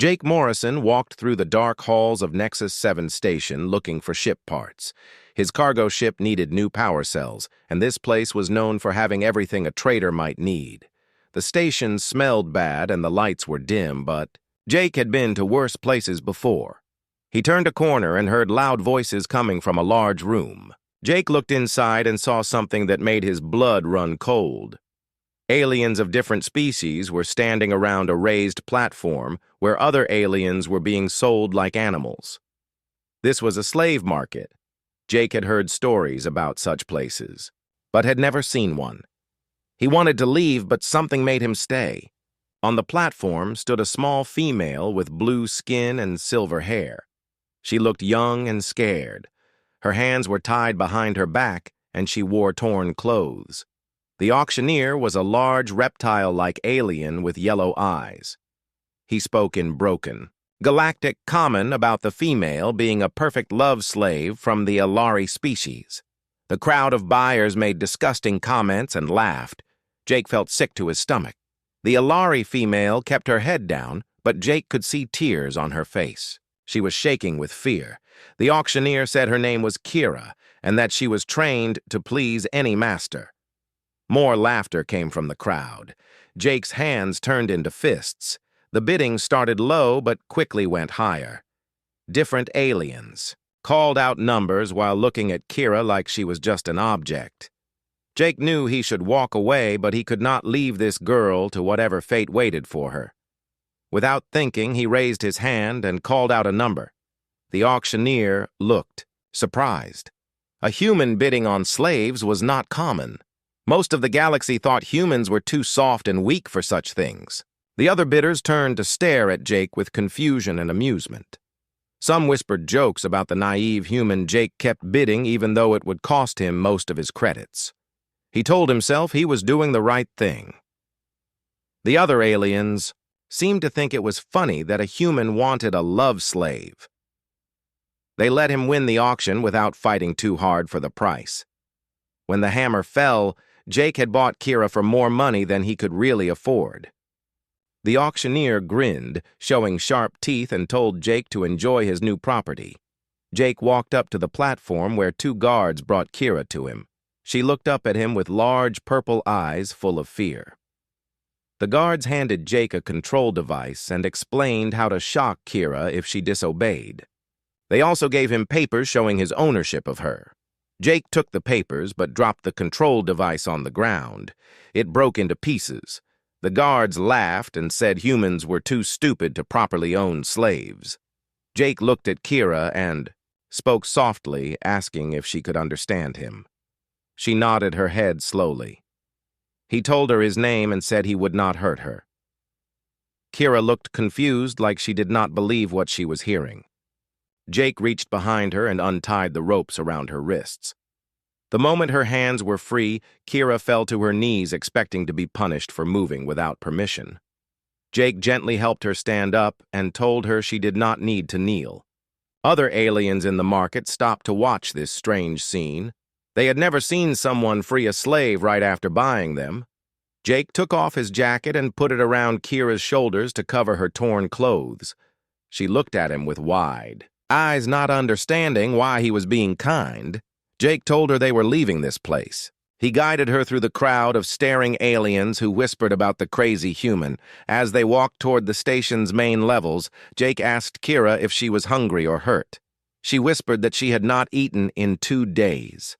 Jake Morrison walked through the dark halls of Nexus 7 Station looking for ship parts. His cargo ship needed new power cells, and this place was known for having everything a trader might need. The station smelled bad and the lights were dim, but Jake had been to worse places before. He turned a corner and heard loud voices coming from a large room. Jake looked inside and saw something that made his blood run cold. Aliens of different species were standing around a raised platform where other aliens were being sold like animals. This was a slave market. Jake had heard stories about such places, but had never seen one. He wanted to leave, but something made him stay. On the platform stood a small female with blue skin and silver hair. She looked young and scared. Her hands were tied behind her back, and she wore torn clothes. The auctioneer was a large reptile-like alien with yellow eyes. He spoke in broken, galactic common about the female being a perfect love slave from the Alari species. The crowd of buyers made disgusting comments and laughed. Jake felt sick to his stomach. The Alari female kept her head down, but Jake could see tears on her face. She was shaking with fear. The auctioneer said her name was Kira, and that she was trained to please any master. More laughter came from the crowd. Jake's hands turned into fists. The bidding started low but quickly went higher. Different aliens called out numbers while looking at Kira like she was just an object. Jake knew he should walk away, but he could not leave this girl to whatever fate waited for her. Without thinking, he raised his hand and called out a number. The auctioneer looked, surprised. A human bidding on slaves was not common. Most of the galaxy thought humans were too soft and weak for such things. The other bidders turned to stare at Jake with confusion and amusement. Some whispered jokes about the naive human Jake kept bidding even though it would cost him most of his credits. He told himself he was doing the right thing. The other aliens seemed to think it was funny that a human wanted a love slave. They let him win the auction without fighting too hard for the price. When the hammer fell, Jake had bought Kira for more money than he could really afford. The auctioneer grinned, showing sharp teeth, and told Jake to enjoy his new property. Jake walked up to the platform where two guards brought Kira to him. She looked up at him with large purple eyes full of fear. The guards handed Jake a control device and explained how to shock Kira if she disobeyed. They also gave him papers showing his ownership of her. Jake took the papers but dropped the control device on the ground. It broke into pieces. The guards laughed and said humans were too stupid to properly own slaves. Jake looked at Kira and spoke softly, asking if she could understand him. She nodded her head slowly. He told her his name and said he would not hurt her. Kira looked confused, like she did not believe what she was hearing. Jake reached behind her and untied the ropes around her wrists. The moment her hands were free, Kira fell to her knees, expecting to be punished for moving without permission. Jake gently helped her stand up and told her she did not need to kneel. Other aliens in the market stopped to watch this strange scene. They had never seen someone free a slave right after buying them. Jake took off his jacket and put it around Kira's shoulders to cover her torn clothes. She looked at him with wide eyes, not understanding why he was being kind. Jake told her they were leaving this place. He guided her through the crowd of staring aliens who whispered about the crazy human. As they walked toward the station's main levels, Jake asked Kira if she was hungry or hurt. She whispered that she had not eaten in 2 days.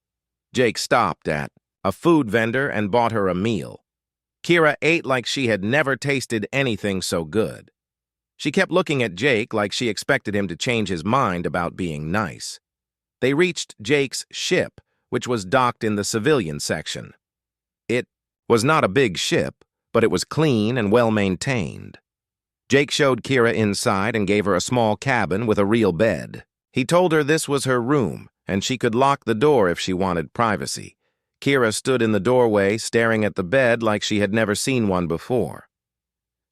Jake stopped at a food vendor and bought her a meal. Kira ate like she had never tasted anything so good. She kept looking at Jake like she expected him to change his mind about being nice. They reached Jake's ship, which was docked in the civilian section. It was not a big ship, but it was clean and well-maintained. Jake showed Kira inside and gave her a small cabin with a real bed. He told her this was her room, and she could lock the door if she wanted privacy. Kira stood in the doorway, staring at the bed like she had never seen one before.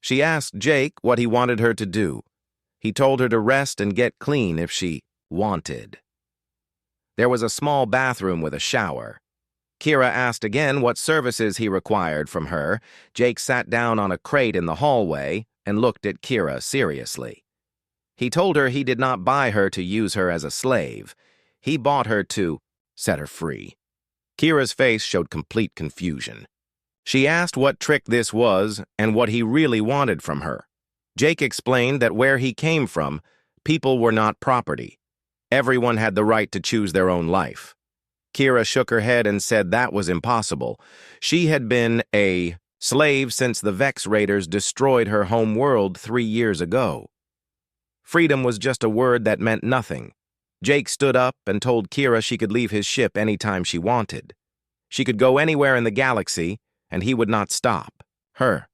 She asked Jake what he wanted her to do. He told her to rest and get clean if she wanted. There was a small bathroom with a shower. Kira asked again what services he required from her. Jake sat down on a crate in the hallway, and looked at Kira seriously. He told her he did not buy her to use her as a slave. He bought her to set her free. Kira's face showed complete confusion. She asked what trick this was and what he really wanted from her. Jake explained that where he came from, people were not property. Everyone had the right to choose their own life. Kira shook her head and said that was impossible. She had been a slave since the Vex Raiders destroyed her home world 3 years ago. Freedom was just a word that meant nothing. Jake stood up and told Kira she could leave his ship anytime she wanted. She could go anywhere in the galaxy, and he would not stop her.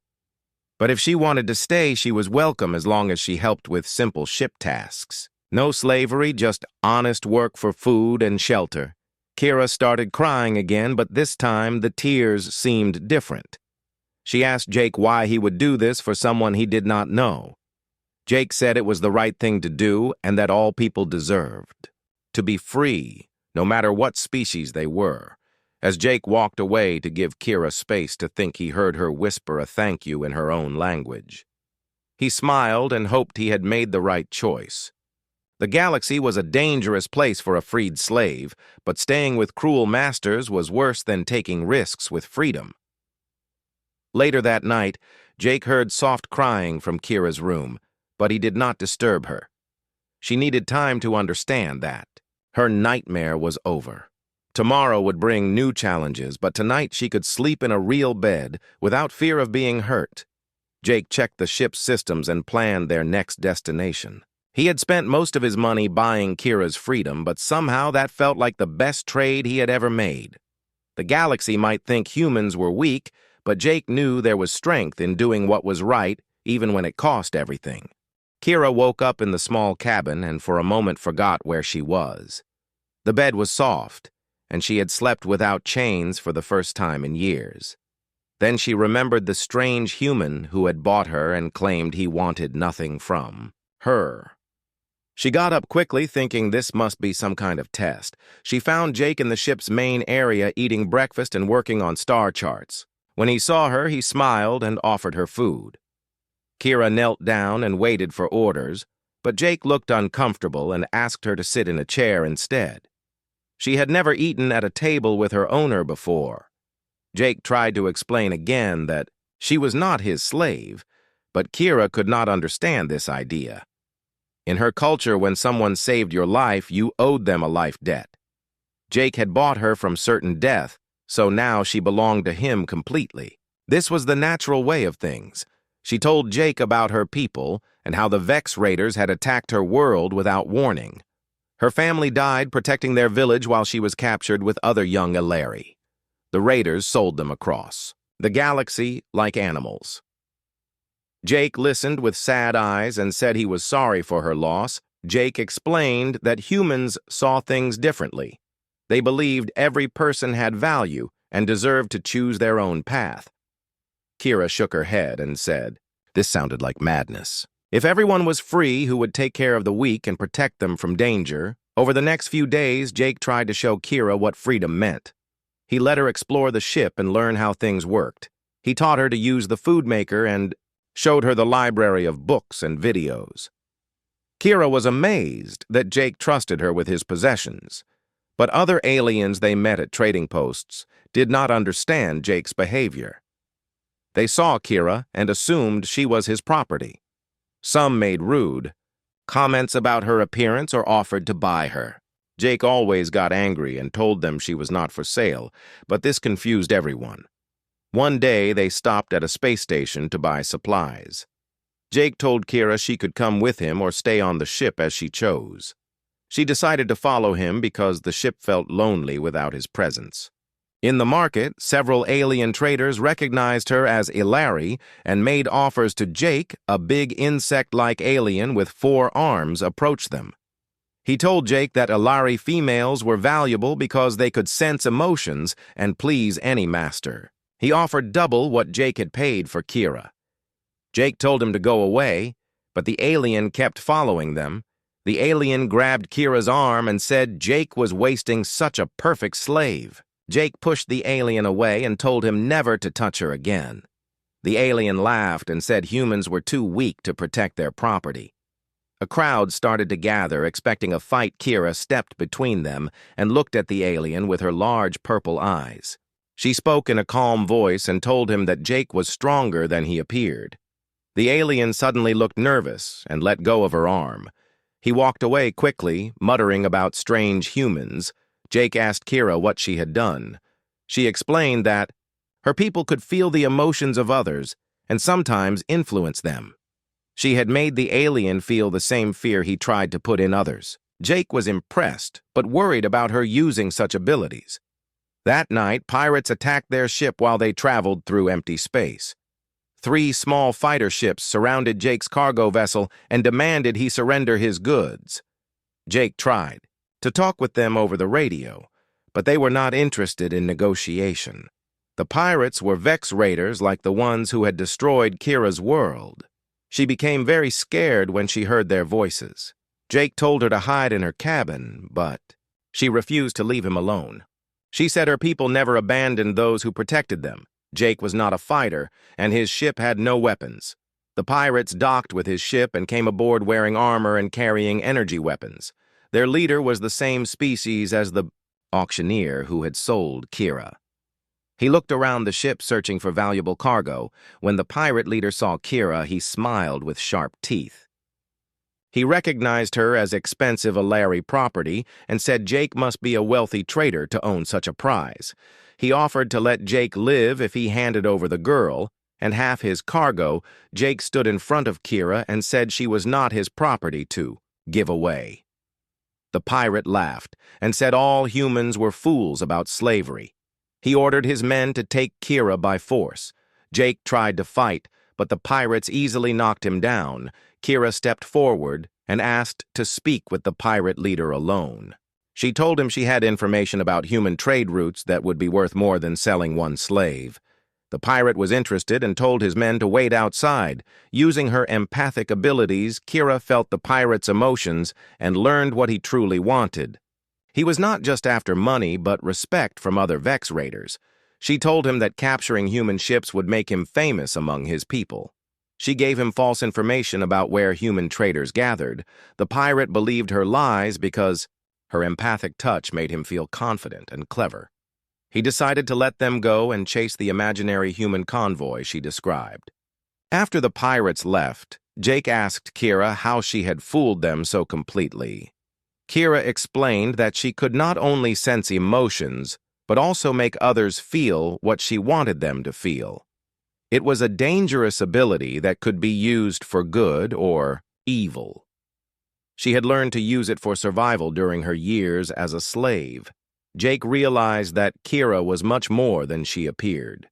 But if she wanted to stay, she was welcome as long as she helped with simple ship tasks. No slavery, just honest work for food and shelter. Kira started crying again, but this time the tears seemed different. She asked Jake why he would do this for someone he did not know. Jake said it was the right thing to do and that all people deserved to be free, no matter what species they were. As Jake walked away to give Kira space to think, he heard her whisper a thank you in her own language. He smiled and hoped he had made the right choice. The galaxy was a dangerous place for a freed slave, but staying with cruel masters was worse than taking risks with freedom. Later that night, Jake heard soft crying from Kira's room, but he did not disturb her. She needed time to understand that. Her nightmare was over. Tomorrow would bring new challenges, but tonight she could sleep in a real bed without fear of being hurt. Jake checked the ship's systems and planned their next destination. He had spent most of his money buying Kira's freedom, but somehow that felt like the best trade he had ever made. The galaxy might think humans were weak, but Jake knew there was strength in doing what was right, even when it cost everything. Kira woke up in the small cabin and for a moment forgot where she was. The bed was soft, and she had slept without chains for the first time in years. Then she remembered the strange human who had bought her and claimed he wanted nothing from her. She got up quickly, thinking this must be some kind of test. She found Jake in the ship's main area eating breakfast and working on star charts. When he saw her, he smiled and offered her food. Kira knelt down and waited for orders, but Jake looked uncomfortable and asked her to sit in a chair instead. She had never eaten at a table with her owner before. Jake tried to explain again that she was not his slave, but Kira could not understand this idea. In her culture, when someone saved your life, you owed them a life debt. Jake had bought her from certain death, so now she belonged to him completely. This was the natural way of things. She told Jake about her people and how the Vex Raiders had attacked her world without warning. Her family died protecting their village while she was captured with other young Illyri. The Raiders sold them across the galaxy like animals. Jake listened with sad eyes and said he was sorry for her loss. Jake explained that humans saw things differently. They believed every person had value and deserved to choose their own path. Kira shook her head and said, "This sounded like madness. If everyone was free who would take care of the weak and protect them from danger." Over the next few days, Jake tried to show Kira what freedom meant. He let her explore the ship and learn how things worked. He taught her to use the food maker and showed her the library of books and videos. Kira was amazed that Jake trusted her with his possessions, but other aliens they met at trading posts did not understand Jake's behavior. They saw Kira and assumed she was his property. Some made rude comments about her appearance or offered to buy her. Jake always got angry and told them she was not for sale, but this confused everyone. One day, they stopped at a space station to buy supplies. Jake told Kira she could come with him or stay on the ship as she chose. She decided to follow him because the ship felt lonely without his presence. In the market, several alien traders recognized her as Illyri and made offers to Jake. A big insect-like alien with 4 arms approached them. He told Jake that Illyri females were valuable because they could sense emotions and please any master. He offered double what Jake had paid for Kira. Jake told him to go away, but the alien kept following them. The alien grabbed Kira's arm and said Jake was wasting such a perfect slave. Jake pushed the alien away and told him never to touch her again. The alien laughed and said humans were too weak to protect their property. A crowd started to gather, expecting a fight. Kira stepped between them and looked at the alien with her large purple eyes. She spoke in a calm voice and told him that Jake was stronger than he appeared. The alien suddenly looked nervous and let go of her arm. He walked away quickly, muttering about strange humans. Jake asked Kira what she had done. She explained that her people could feel the emotions of others and sometimes influence them. She had made the alien feel the same fear he tried to put in others. Jake was impressed, but worried about her using such abilities. That night, pirates attacked their ship while they traveled through empty space. 3 small fighter ships surrounded Jake's cargo vessel and demanded he surrender his goods. Jake tried to talk with them over the radio, but they were not interested in negotiation. The pirates were Vex raiders like the ones who had destroyed Kira's world. She became very scared when she heard their voices. Jake told her to hide in her cabin, but she refused to leave him alone. She said her people never abandoned those who protected them. Jake was not a fighter, and his ship had no weapons. The pirates docked with his ship and came aboard wearing armor and carrying energy weapons. Their leader was the same species as the auctioneer who had sold Kira. He looked around the ship searching for valuable cargo. When the pirate leader saw Kira, he smiled with sharp teeth. He recognized her as expensive Alari property and said Jake must be a wealthy trader to own such a prize. He offered to let Jake live if he handed over the girl and half his cargo. Jake stood in front of Kira and said she was not his property to give away. The pirate laughed and said all humans were fools about slavery. He ordered his men to take Kira by force. Jake tried to fight, but the pirates easily knocked him down. Kira stepped forward and asked to speak with the pirate leader alone. She told him she had information about human trade routes that would be worth more than selling one slave. The pirate was interested and told his men to wait outside. Using her empathic abilities, Kira felt the pirate's emotions and learned what he truly wanted. He was not just after money, but respect from other Vex raiders. She told him that capturing human ships would make him famous among his people. She gave him false information about where human traders gathered. The pirate believed her lies because her empathic touch made him feel confident and clever. He decided to let them go and chase the imaginary human convoy she described. After the pirates left, Jake asked Kira how she had fooled them so completely. Kira explained that she could not only sense emotions, but also make others feel what she wanted them to feel. It was a dangerous ability that could be used for good or evil. She had learned to use it for survival during her years as a slave. Jake realized that Kira was much more than she appeared.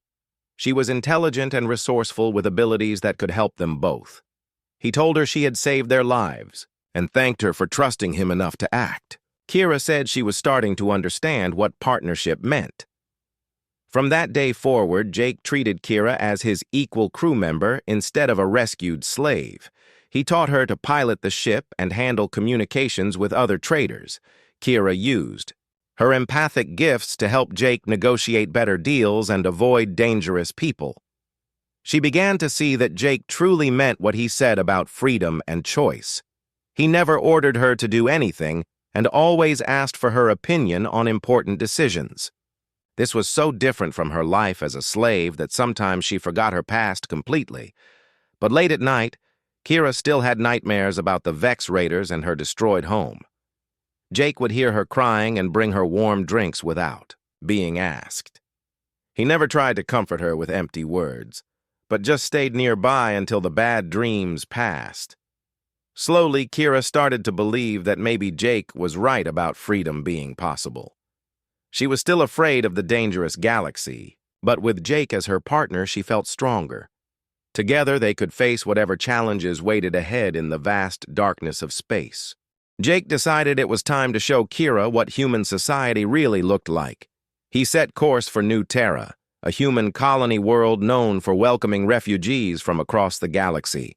She was intelligent and resourceful with abilities that could help them both. He told her she had saved their lives and thanked her for trusting him enough to act. Kira said she was starting to understand what partnership meant. From that day forward, Jake treated Kira as his equal crew member instead of a rescued slave. He taught her to pilot the ship and handle communications with other traders. Kira used her empathic gifts to help Jake negotiate better deals and avoid dangerous people. She began to see that Jake truly meant what he said about freedom and choice. He never ordered her to do anything and always asked for her opinion on important decisions. This was so different from her life as a slave that sometimes she forgot her past completely. But late at night, Kira still had nightmares about the Vex raiders and her destroyed home. Jake would hear her crying and bring her warm drinks without being asked. He never tried to comfort her with empty words, but just stayed nearby until the bad dreams passed. Slowly, Kira started to believe that maybe Jake was right about freedom being possible. She was still afraid of the dangerous galaxy, but with Jake as her partner, she felt stronger. Together, they could face whatever challenges waited ahead in the vast darkness of space. Jake decided it was time to show Kira what human society really looked like. He set course for New Terra, a human colony world known for welcoming refugees from across the galaxy.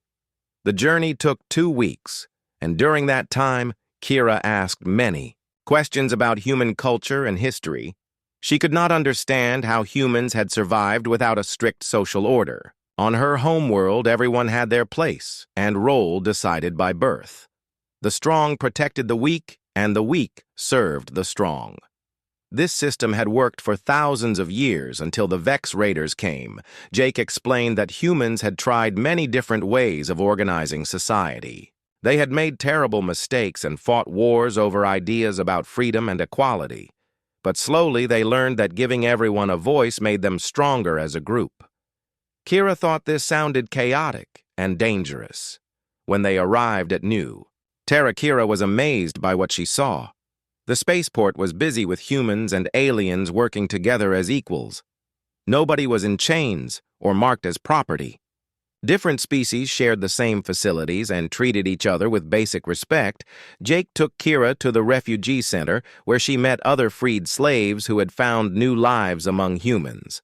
The journey took 2 weeks, and during that time, Kira asked many questions about human culture and history. She could not understand how humans had survived without a strict social order. On her homeworld, everyone had their place and role decided by birth. The strong protected the weak, and the weak served the strong. This system had worked for thousands of years until the Vex Raiders came. Jake explained that humans had tried many different ways of organizing society. They had made terrible mistakes and fought wars over ideas about freedom and equality. But slowly they learned that giving everyone a voice made them stronger as a group. Kira thought this sounded chaotic and dangerous. When they arrived at New, Kira was amazed by what she saw. The spaceport was busy with humans and aliens working together as equals. Nobody was in chains or marked as property. Different species shared the same facilities and treated each other with basic respect. Jake took Kira to the refugee center where she met other freed slaves who had found new lives among humans.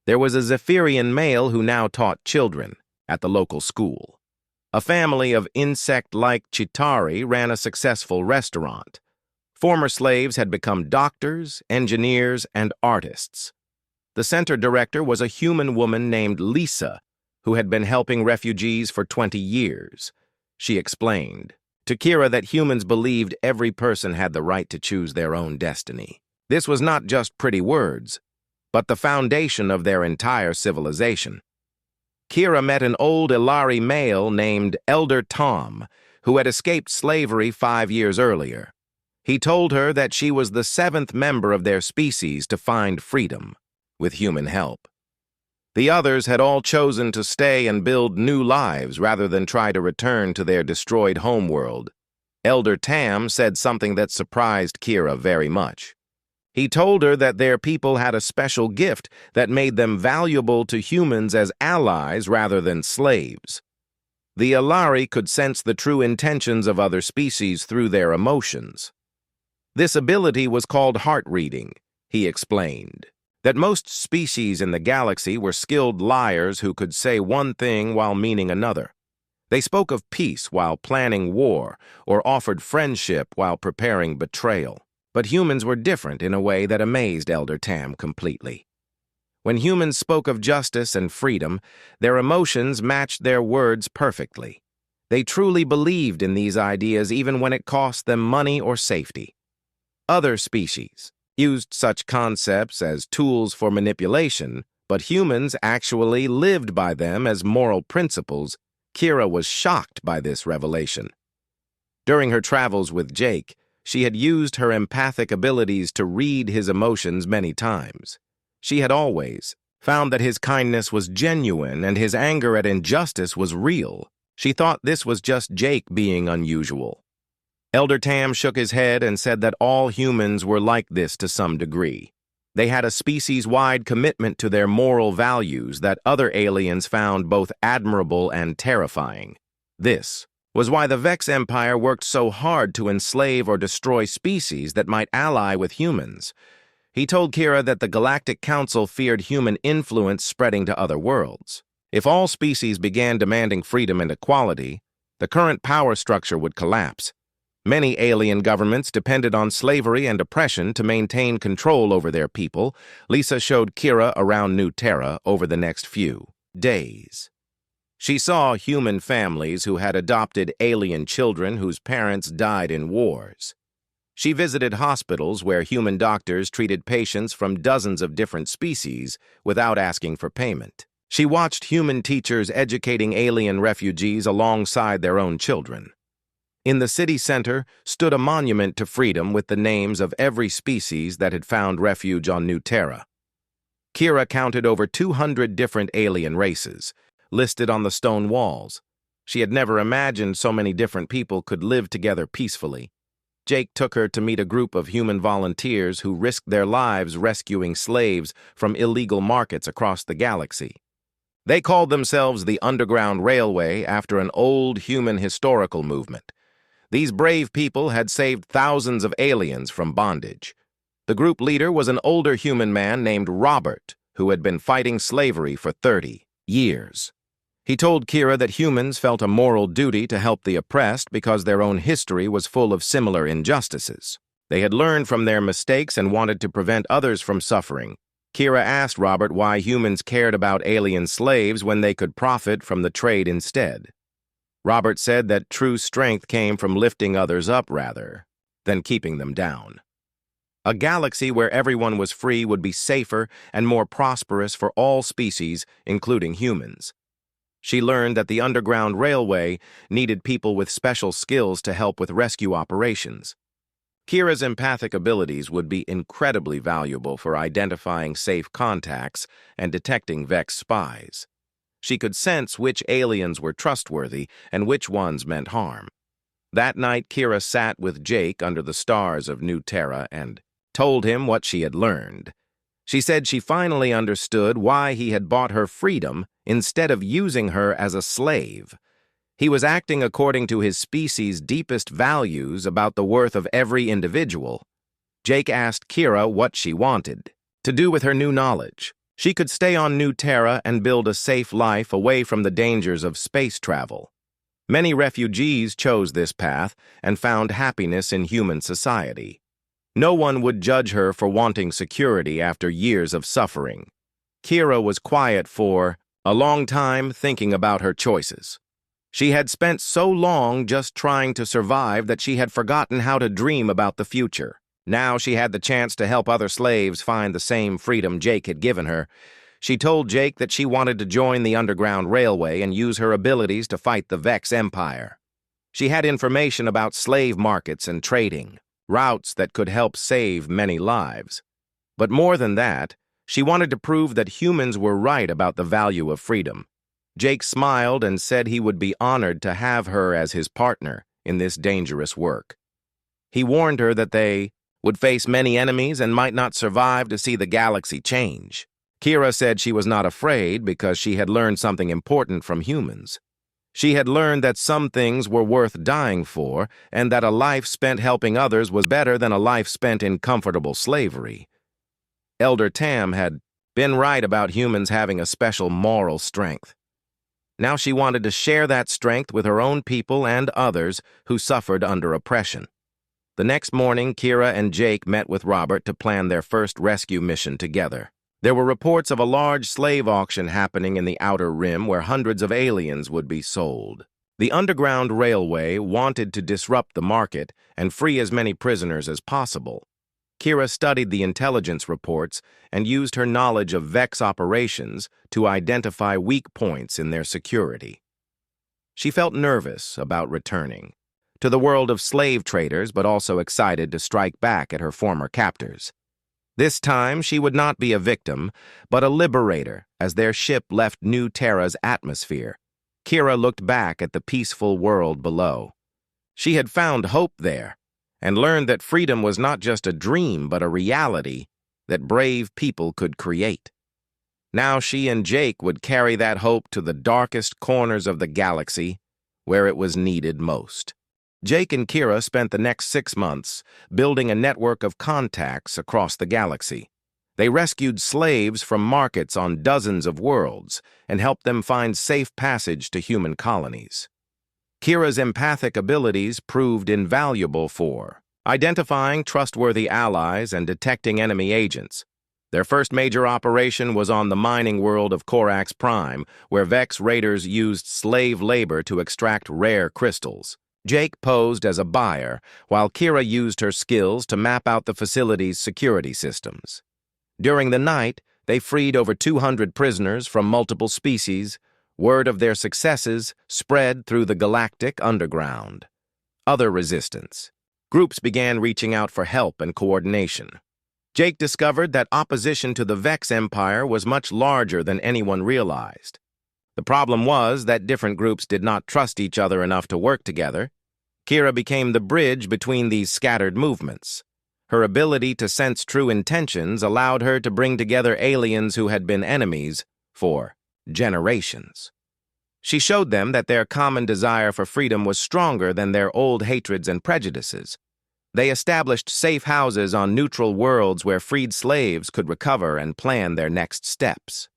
There was a Zephyrian male who now taught children at the local school. A family of insect-like Chitauri ran a successful restaurant. Former slaves had become doctors, engineers, and artists. The center director was a human woman named Lisa, who had been helping refugees for 20 years. She explained to Kira that humans believed every person had the right to choose their own destiny. This was not just pretty words, but the foundation of their entire civilization. Kira met an old Ilari male named Elder Tom, who had escaped slavery 5 years earlier. He told her that she was the 7th member of their species to find freedom, with human help. The others had all chosen to stay and build new lives rather than try to return to their destroyed homeworld. Elder Tam said something that surprised Kira very much. He told her that their people had a special gift that made them valuable to humans as allies rather than slaves. The Ilari could sense the true intentions of other species through their emotions. This ability was called heart reading, he explained. That most species in the galaxy were skilled liars who could say one thing while meaning another. They spoke of peace while planning war, or offered friendship while preparing betrayal. But humans were different in a way that amazed Elder Tam completely. When humans spoke of justice and freedom, their emotions matched their words perfectly. They truly believed in these ideas even when it cost them money or safety. Other species used such concepts as tools for manipulation, but humans actually lived by them as moral principles. Kira was shocked by this revelation. During her travels with Jake, she had used her empathic abilities to read his emotions many times. She had always found that his kindness was genuine and his anger at injustice was real. She thought this was just Jake being unusual. Elder Tam shook his head and said that all humans were like this to some degree. They had a species-wide commitment to their moral values that other aliens found both admirable and terrifying. This was why the Vex Empire worked so hard to enslave or destroy species that might ally with humans. He told Kira that the Galactic Council feared human influence spreading to other worlds. If all species began demanding freedom and equality, the current power structure would collapse. Many alien governments depended on slavery and oppression to maintain control over their people. Lisa showed Kira around New Terra over the next few days. She saw human families who had adopted alien children whose parents died in wars. She visited hospitals where human doctors treated patients from dozens of different species without asking for payment. She watched human teachers educating alien refugees alongside their own children. In the city center stood a monument to freedom with the names of every species that had found refuge on New Terra. Kira counted over 200 different alien races, listed on the stone walls. She had never imagined so many different people could live together peacefully. Jake took her to meet a group of human volunteers who risked their lives rescuing slaves from illegal markets across the galaxy. They called themselves the Underground Railway after an old human historical movement. These brave people had saved thousands of aliens from bondage. The group leader was an older human man named Robert, who had been fighting slavery for 30 years. He told Kira that humans felt a moral duty to help the oppressed because their own history was full of similar injustices. They had learned from their mistakes and wanted to prevent others from suffering. Kira asked Robert why humans cared about alien slaves when they could profit from the trade instead. Robert said that true strength came from lifting others up rather than keeping them down. A galaxy where everyone was free would be safer and more prosperous for all species, including humans. She learned that the Underground Railway needed people with special skills to help with rescue operations. Kira's empathic abilities would be incredibly valuable for identifying safe contacts and detecting Vex spies. She could sense which aliens were trustworthy and which ones meant harm. That night, Kira sat with Jake under the stars of New Terra and told him what she had learned. She said she finally understood why he had bought her freedom instead of using her as a slave. He was acting according to his species' deepest values about the worth of every individual. Jake asked Kira what she wanted to do with her new knowledge. She could stay on New Terra and build a safe life away from the dangers of space travel. Many refugees chose this path and found happiness in human society. No one would judge her for wanting security after years of suffering. Kira was quiet for a long time, thinking about her choices. She had spent so long just trying to survive that she had forgotten how to dream about the future. Now she had the chance to help other slaves find the same freedom Jake had given her. She told Jake that she wanted to join the Underground Railway and use her abilities to fight the Vex Empire. She had information about slave markets and trading, routes that could help save many lives. But more than that, she wanted to prove that humans were right about the value of freedom. Jake smiled and said he would be honored to have her as his partner in this dangerous work. He warned her that they would face many enemies and might not survive to see the galaxy change. Kira said she was not afraid because she had learned something important from humans. She had learned that some things were worth dying for and that a life spent helping others was better than a life spent in comfortable slavery. Elder Tam had been right about humans having a special moral strength. Now she wanted to share that strength with her own people and others who suffered under oppression. The next morning, Kira and Jake met with Robert to plan their first rescue mission together. There were reports of a large slave auction happening in the Outer Rim where hundreds of aliens would be sold. The Underground Railway wanted to disrupt the market and free as many prisoners as possible. Kira studied the intelligence reports and used her knowledge of Vex operations to identify weak points in their security. She felt nervous about returning to the world of slave traders, but also excited to strike back at her former captors. This time, she would not be a victim, but a liberator as their ship left New Terra's atmosphere. Kira looked back at the peaceful world below. She had found hope there, and learned that freedom was not just a dream, but a reality that brave people could create. Now she and Jake would carry that hope to the darkest corners of the galaxy, where it was needed most. Jake and Kira spent the next 6 months building a network of contacts across the galaxy. They rescued slaves from markets on dozens of worlds and helped them find safe passage to human colonies. Kira's empathic abilities proved invaluable for identifying trustworthy allies and detecting enemy agents. Their first major operation was on the mining world of Corax Prime, where Vex raiders used slave labor to extract rare crystals. Jake posed as a buyer, while Kira used her skills to map out the facility's security systems. During the night, they freed over 200 prisoners from multiple species. Word of their successes spread through the galactic underground. Other resistance. Groups began reaching out for help and coordination. Jake discovered that opposition to the Vex Empire was much larger than anyone realized. The problem was that different groups did not trust each other enough to work together. Kira became the bridge between these scattered movements. Her ability to sense true intentions allowed her to bring together aliens who had been enemies for generations. She showed them that their common desire for freedom was stronger than their old hatreds and prejudices. They established safe houses on neutral worlds where freed slaves could recover and plan their next steps.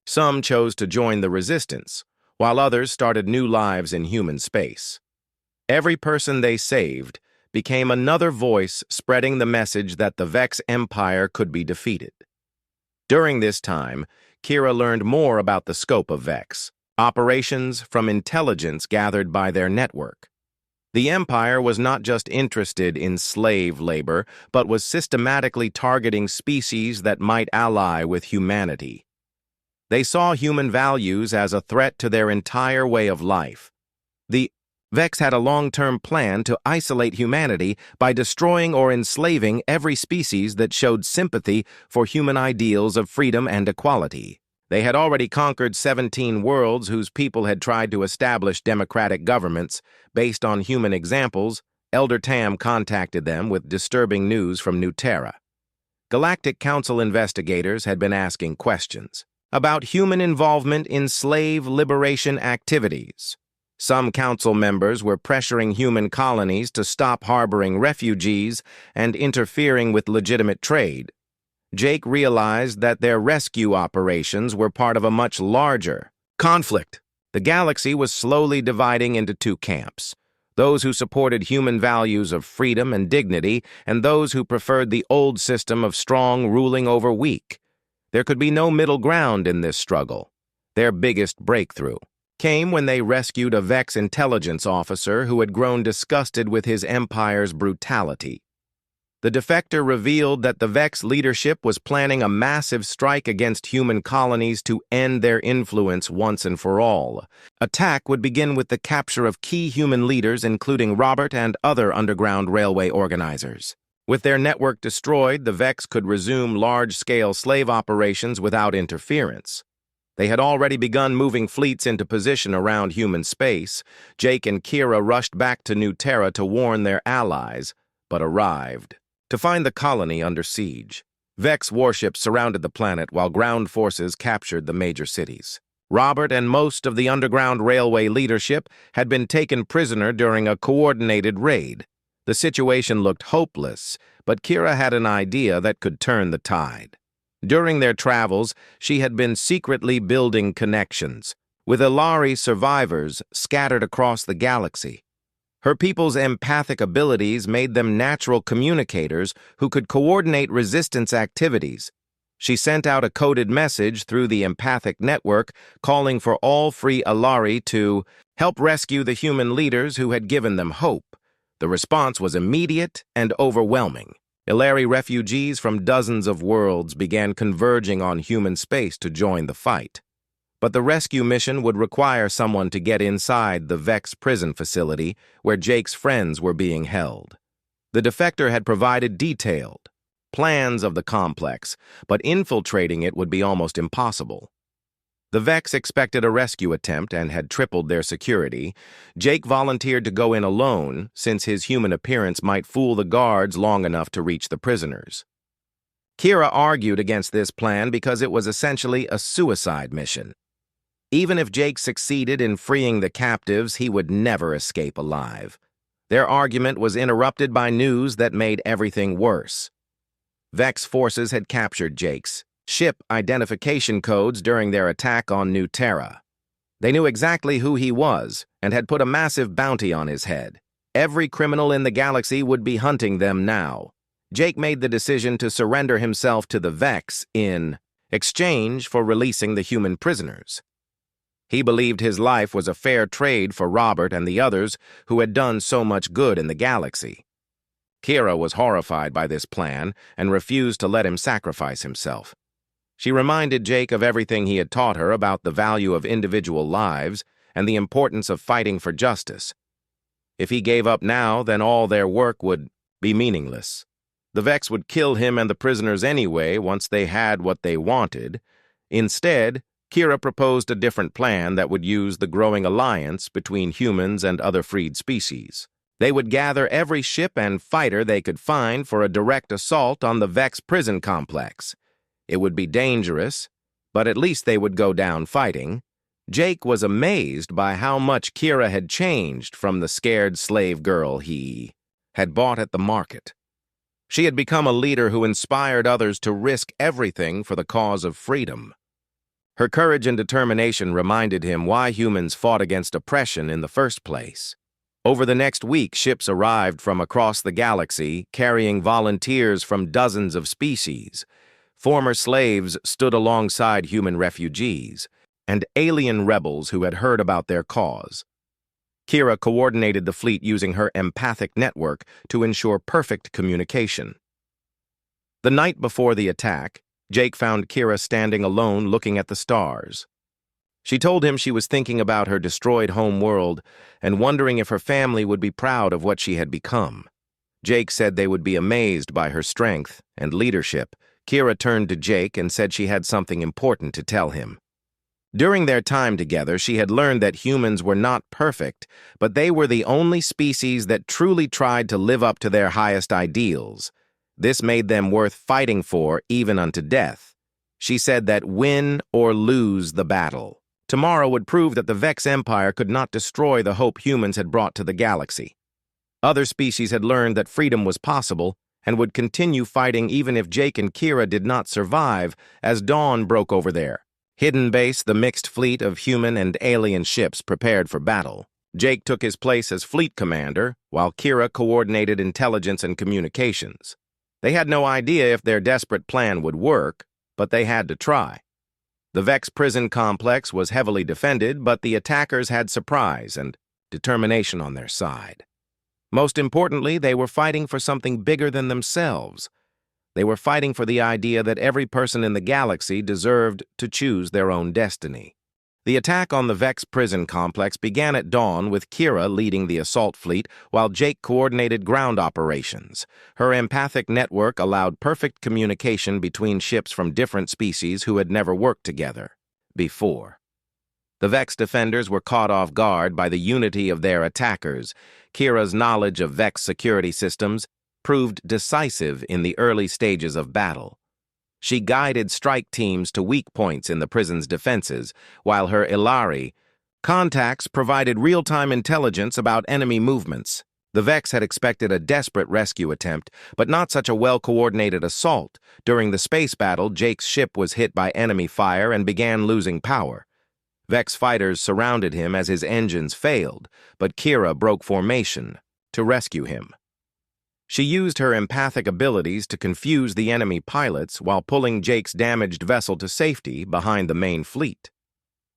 Some chose to join the resistance, while others started new lives in human space. Every person they saved became another voice spreading the message that the Vex Empire could be defeated. During this time, Kira learned more about the scope of Vex, operations from intelligence gathered by their network. The Empire was not just interested in slave labor, but was systematically targeting species that might ally with humanity. They saw human values as a threat to their entire way of life. The Vex had a long-term plan to isolate humanity by destroying or enslaving every species that showed sympathy for human ideals of freedom and equality. They had already conquered 17 worlds whose people had tried to establish democratic governments. Based on human examples, Elder Tam contacted them with disturbing news from New Terra. Galactic Council investigators had been asking questions about human involvement in slave liberation activities. Some council members were pressuring human colonies to stop harboring refugees and interfering with legitimate trade. Jake realized that their rescue operations were part of a much larger conflict. The galaxy was slowly dividing into two camps: those who supported human values of freedom and dignity, and those who preferred the old system of strong ruling over weak. There could be no middle ground in this struggle. Their biggest breakthrough came when they rescued a Vex intelligence officer who had grown disgusted with his empire's brutality. The defector revealed that the Vex leadership was planning a massive strike against human colonies to end their influence once and for all. Attack would begin with the capture of key human leaders, including Robert and other Underground Railway organizers. With their network destroyed, the Vex could resume large-scale slave operations without interference. They had already begun moving fleets into position around human space. Jake and Kira rushed back to New Terra to warn their allies, but arrived to find the colony under siege. Vex warships surrounded the planet while ground forces captured the major cities. Robert and most of the Underground Railway leadership had been taken prisoner during a coordinated raid. The situation looked hopeless, but Kira had an idea that could turn the tide. During their travels, she had been secretly building connections with Ilari survivors scattered across the galaxy. Her people's empathic abilities made them natural communicators who could coordinate resistance activities. She sent out a coded message through the empathic network calling for all free Ilari to help rescue the human leaders who had given them hope. The response was immediate and overwhelming. Ilari refugees from dozens of worlds began converging on human space to join the fight. But the rescue mission would require someone to get inside the Vex prison facility where Jake's friends were being held. The defector had provided detailed plans of the complex, but infiltrating it would be almost impossible. The Vex expected a rescue attempt and had tripled their security. Jake volunteered to go in alone, since his human appearance might fool the guards long enough to reach the prisoners. Kira argued against this plan because it was essentially a suicide mission. Even if Jake succeeded in freeing the captives, he would never escape alive. Their argument was interrupted by news that made everything worse. Vex forces had captured Jake's ship identification codes during their attack on New Terra. They knew exactly who he was and had put a massive bounty on his head. Every criminal in the galaxy would be hunting them now. Jake made the decision to surrender himself to the Vex in exchange for releasing the human prisoners. He believed his life was a fair trade for Robert and the others who had done so much good in the galaxy. Kira was horrified by this plan and refused to let him sacrifice himself. She reminded Jake of everything he had taught her about the value of individual lives and the importance of fighting for justice. If he gave up now, then all their work would be meaningless. The Vex would kill him and the prisoners anyway once they had what they wanted. Instead, Kira proposed a different plan that would use the growing alliance between humans and other freed species. They would gather every ship and fighter they could find for a direct assault on the Vex prison complex. It would be dangerous, but at least they would go down fighting. Jake was amazed by how much Kira had changed from the scared slave girl he had bought at the market. She had become a leader who inspired others to risk everything for the cause of freedom. Her courage and determination reminded him why humans fought against oppression in the first place. Over the next week, ships arrived from across the galaxy, carrying volunteers from dozens of species. Former slaves stood alongside human refugees and alien rebels who had heard about their cause. Kira coordinated the fleet using her empathic network to ensure perfect communication. The night before the attack, Jake found Kira standing alone looking at the stars. She told him she was thinking about her destroyed home world and wondering if her family would be proud of what she had become. Jake said they would be amazed by her strength and leadership. Kira turned to Jake and said she had something important to tell him. During their time together, she had learned that humans were not perfect, but they were the only species that truly tried to live up to their highest ideals. This made them worth fighting for, even unto death. She said that win or lose the battle. Tomorrow would prove that the Vex Empire could not destroy the hope humans had brought to the galaxy. Other species had learned that freedom was possible and would continue fighting even if Jake and Kira did not survive as dawn broke over there. Hidden base, the mixed fleet of human and alien ships prepared for battle. Jake took his place as fleet commander, while Kira coordinated intelligence and communications. They had no idea if their desperate plan would work, but they had to try. The Vex prison complex was heavily defended, but the attackers had surprise and determination on their side. Most importantly, they were fighting for something bigger than themselves. They were fighting for the idea that every person in the galaxy deserved to choose their own destiny. The attack on the Vex prison complex began at dawn with Kira leading the assault fleet while Jake coordinated ground operations. Her empathic network allowed perfect communication between ships from different species who had never worked together before. The Vex defenders were caught off guard by the unity of their attackers. Kira's knowledge of Vex security systems proved decisive in the early stages of battle. She guided strike teams to weak points in the prison's defenses, while her Ilari contacts provided real-time intelligence about enemy movements. The Vex had expected a desperate rescue attempt, but not such a well-coordinated assault. During the space battle, Jake's ship was hit by enemy fire and began losing power. Vex fighters surrounded him as his engines failed, but Kira broke formation to rescue him. She used her empathic abilities to confuse the enemy pilots while pulling Jake's damaged vessel to safety behind the main fleet.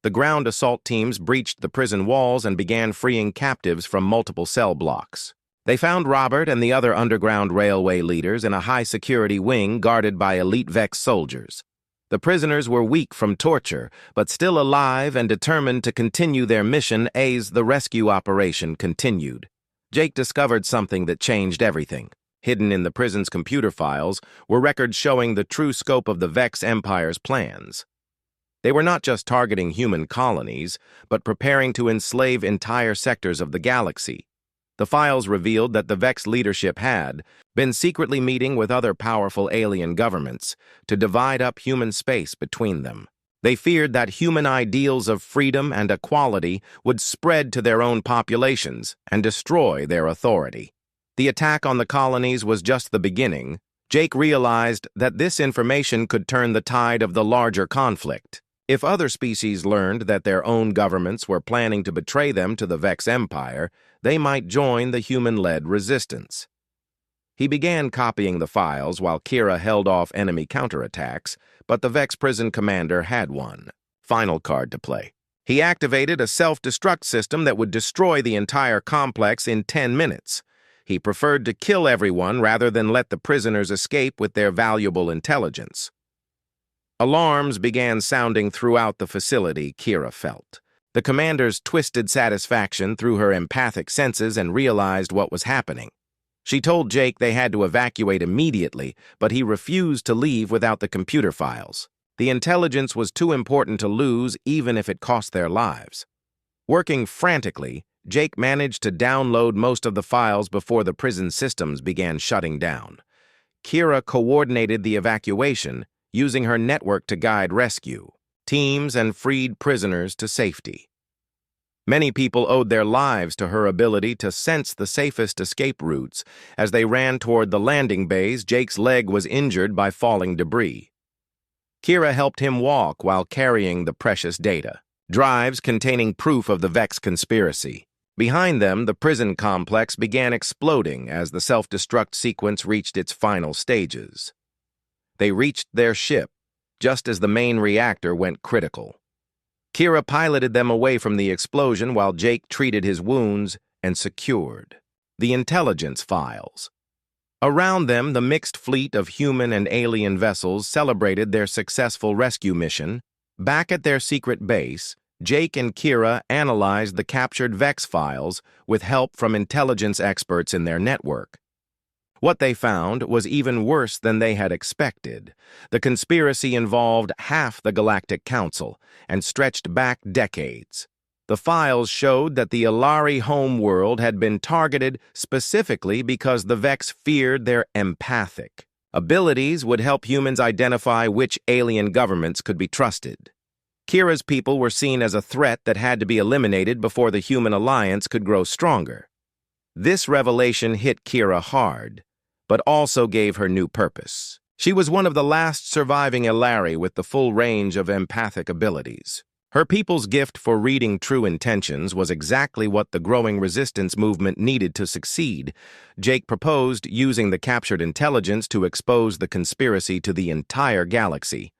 The ground assault teams breached the prison walls and began freeing captives from multiple cell blocks. They found Robert and the other underground railway leaders in a high-security wing guarded by elite Vex soldiers. The prisoners were weak from torture, but still alive and determined to continue their mission as the rescue operation continued. Jake discovered something that changed everything. Hidden in the prison's computer files were records showing the true scope of the Vex Empire's plans. They were not just targeting human colonies, but preparing to enslave entire sectors of the galaxy. The files revealed that the Vex leadership had been secretly meeting with other powerful alien governments to divide up human space between them. They feared that human ideals of freedom and equality would spread to their own populations and destroy their authority. The attack on the colonies was just the beginning. Jake realized that this information could turn the tide of the larger conflict. If other species learned that their own governments were planning to betray them to the Vex Empire, they might join the human-led resistance. He began copying the files while Kira held off enemy counterattacks, but the Vex prison commander had one final card to play. He activated a self-destruct system that would destroy the entire complex in 10 minutes. He preferred to kill everyone rather than let the prisoners escape with their valuable intelligence. Alarms began sounding throughout the facility, Kira felt. The commander's twisted satisfaction through her empathic senses and realized what was happening. She told Jake they had to evacuate immediately, but he refused to leave without the computer files. The intelligence was too important to lose, even if it cost their lives. Working frantically, Jake managed to download most of the files before the prison systems began shutting down. Kira coordinated the evacuation, using her network to guide rescue teams and freed prisoners to safety. Many people owed their lives to her ability to sense the safest escape routes. As they ran toward the landing bays, Jake's leg was injured by falling debris. Kira helped him walk while carrying the precious data, drives containing proof of the Vex conspiracy. Behind them, the prison complex began exploding as the self-destruct sequence reached its final stages. They reached their ship, just as the main reactor went critical. Kira piloted them away from the explosion while Jake treated his wounds and secured the intelligence files. Around them, the mixed fleet of human and alien vessels celebrated their successful rescue mission. Back at their secret base, Jake and Kira analyzed the captured Vex files with help from intelligence experts in their network. What they found was even worse than they had expected. The conspiracy involved half the Galactic Council and stretched back decades. The files showed that the Ilari homeworld had been targeted specifically because the Vex feared their empathic abilities would help humans identify which alien governments could be trusted. Kira's people were seen as a threat that had to be eliminated before the human alliance could grow stronger. This revelation hit Kira hard, but also gave her new purpose. She was one of the last surviving Ilari with the full range of empathic abilities. Her people's gift for reading true intentions was exactly what the growing resistance movement needed to succeed. Jake proposed using the captured intelligence to expose the conspiracy to the entire galaxy.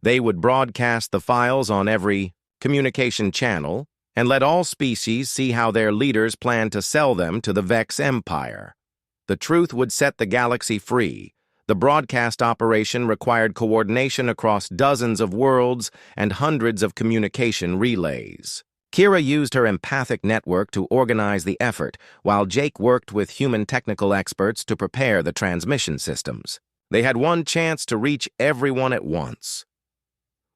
They would broadcast the files on every communication channel and let all species see how their leaders planned to sell them to the Vex Empire. The truth would set the galaxy free. The broadcast operation required coordination across dozens of worlds and hundreds of communication relays. Kira used her empathic network to organize the effort, while Jake worked with human technical experts to prepare the transmission systems. They had one chance to reach everyone at once.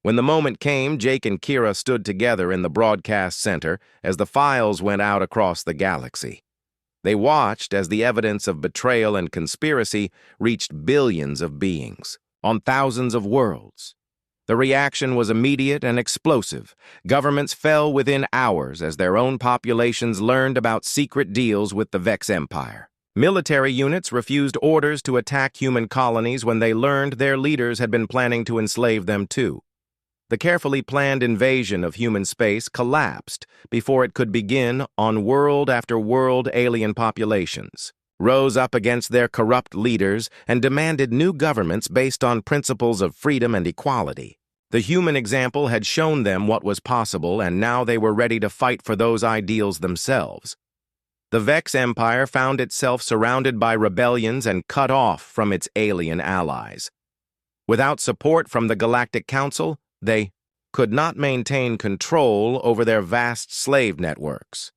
When the moment came, Jake and Kira stood together in the broadcast center as the files went out across the galaxy. They watched as the evidence of betrayal and conspiracy reached billions of beings on thousands of worlds. The reaction was immediate and explosive. Governments fell within hours as their own populations learned about secret deals with the Vex Empire. Military units refused orders to attack human colonies when they learned their leaders had been planning to enslave them too. The carefully planned invasion of human space collapsed before it could begin on world after world. Alien populations rose up against their corrupt leaders and demanded new governments based on principles of freedom and equality. The human example had shown them what was possible, and now they were ready to fight for those ideals themselves. The Vex Empire found itself surrounded by rebellions and cut off from its alien allies. Without support from the Galactic Council, they could not maintain control over their vast slave networks.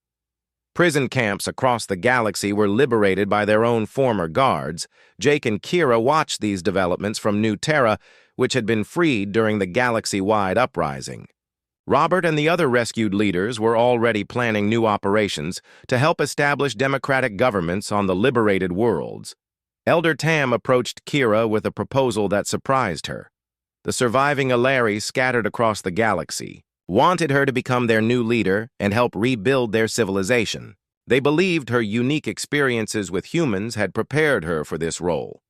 Prison camps across the galaxy were liberated by their own former guards. Jake and Kira watched these developments from New Terra, which had been freed during the galaxy-wide uprising. Robert and the other rescued leaders were already planning new operations to help establish democratic governments on the liberated worlds. Elder Tam approached Kira with a proposal that surprised her. The surviving Ilari scattered across the galaxy wanted her to become their new leader and help rebuild their civilization. They believed her unique experiences with humans had prepared her for this role.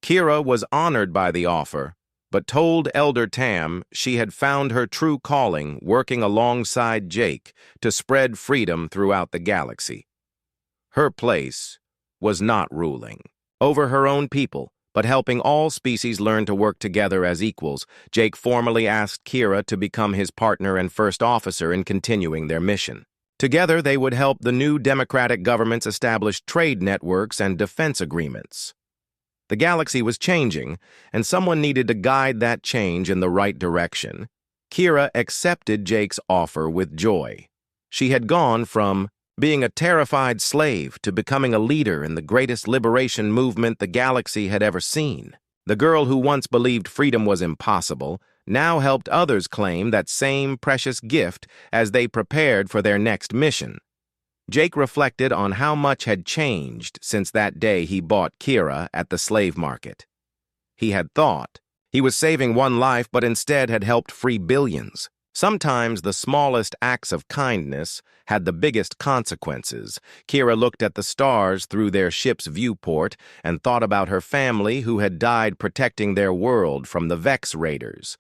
Kira was honored by the offer, but told Elder Tam she had found her true calling working alongside Jake to spread freedom throughout the galaxy. Her place was not ruling over her own people, but helping all species learn to work together as equals. Jake formally asked Kira to become his partner and first officer in continuing their mission. Together, they would help the new democratic governments establish trade networks and defense agreements. The galaxy was changing, and someone needed to guide that change in the right direction. Kira accepted Jake's offer with joy. She had gone from being a terrified slave to becoming a leader in the greatest liberation movement the galaxy had ever seen. The girl who once believed freedom was impossible now helped others claim that same precious gift as they prepared for their next mission. Jake reflected on how much had changed since that day he bought Kira at the slave market. He had thought he was saving one life, but instead had helped free billions. Sometimes the smallest acts of kindness had the biggest consequences. Kira looked at the stars through their ship's viewport and thought about her family who had died protecting their world from the Vex raiders.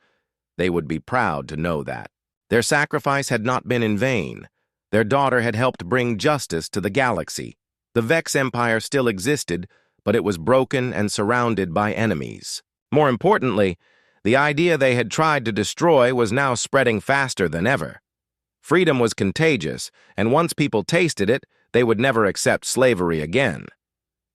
They would be proud to know that. Their sacrifice had not been in vain. Their daughter had helped bring justice to the galaxy. The Vex Empire still existed, but it was broken and surrounded by enemies. More importantly, the idea they had tried to destroy was now spreading faster than ever. Freedom was contagious, and once people tasted it, they would never accept slavery again.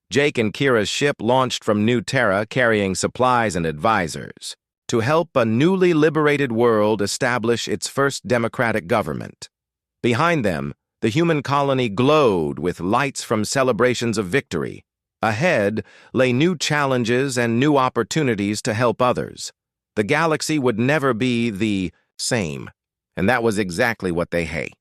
Jake and Kira's ship launched from New Terra carrying supplies and advisors to help a newly liberated world establish its first democratic government. Behind them, the human colony glowed with lights from celebrations of victory. Ahead lay new challenges and new opportunities to help others. The galaxy would never be the same, and that was exactly what they hate.